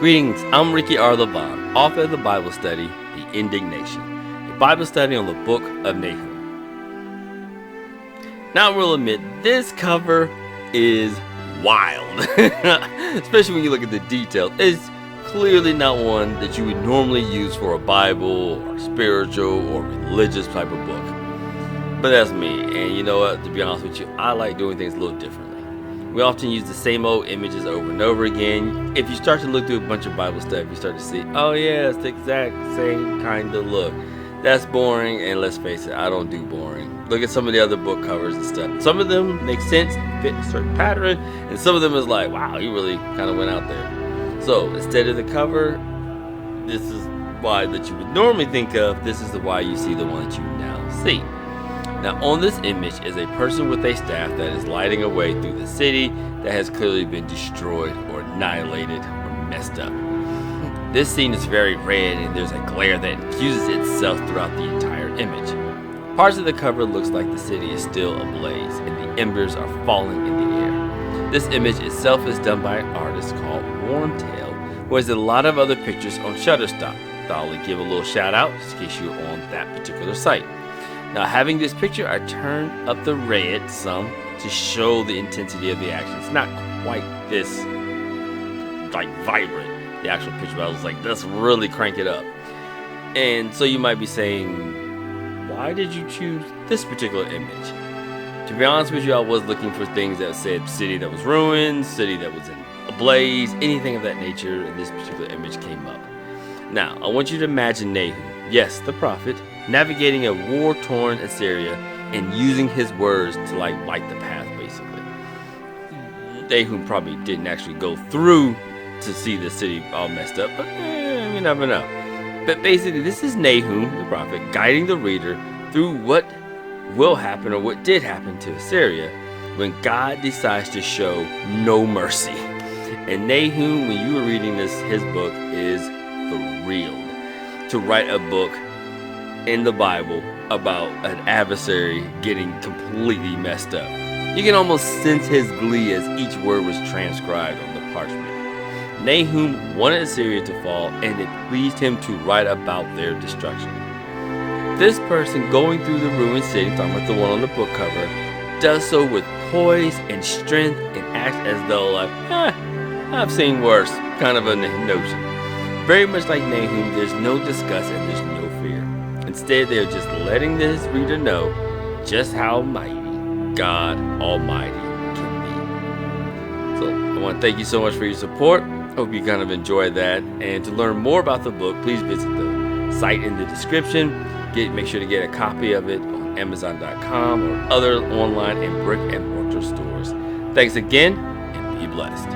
Greetings, I'm Ricky R. LaVaughn, author of the Bible study, The Indignation, a Bible study on the book of Nahum. Now I will admit, this cover is wild, especially when you look at the details. It's clearly not one that you would normally use for a Bible or spiritual or religious type of book. But that's me, and you know what, to be honest with you, I like doing things a little differently. We often use the same old images over and over again. If you start to look through a bunch of Bible stuff, you start to see, oh yeah, it's the exact same kind of look. That's boring, and let's face it, I don't do boring. Look at some of the other book covers and stuff. Some of them make sense, fit a certain pattern, and some of them is like, wow, you really kind of went out there. So instead of the cover, this is why that you would normally think of, this is the why you see the one that you now see. Now on this image is a person with a staff that is lighting a way through the city that has clearly been destroyed or annihilated or messed up. This scene is very red and there's a glare that infuses itself throughout the entire image. Parts of the cover looks like the city is still ablaze and the embers are falling in the air. This image itself is done by an artist called Wormtail, who has a lot of other pictures on Shutterstock. I'll give a little shout out just in case you're on that particular site. Now having this picture, I turned up the red some to show the intensity of the action. It's not quite this like vibrant, the actual picture, but I was like, let's really crank it up. And so you might be saying, why did you choose this particular image? To be honest with you, I was looking for things that said city that was ruined, city that was in a blaze, anything of that nature, and this particular image came up. Now, I want you to imagine Nahum, yes, the prophet, navigating a war-torn Assyria and using his words to like light the path, basically. Nahum probably didn't actually go through to see the city all messed up, but you never know. But basically, this is Nahum, the prophet, guiding the reader through what will happen or what did happen to Assyria when God decides to show no mercy. And Nahum, when you were reading this, his book is thrilled to write a book in the Bible about an adversary getting completely messed up. You can almost sense his glee as each word was transcribed on the parchment. Nahum wanted Assyria to fall, and it pleased him to write about their destruction. This person going through the ruined city, talking about the one on the book cover, does so with poise and strength and acts as though like, I've seen worse, kind of a notion. Very much like Nahum, there's no disgust and there's no fear. Instead, they're just letting this reader know just how mighty God Almighty can be. So I want to thank you so much for your support. Hope you kind of enjoyed that. And to learn more about the book, please visit the site in the description. Make sure to get a copy of it on Amazon.com or other online and brick and mortar stores. Thanks again, and be blessed.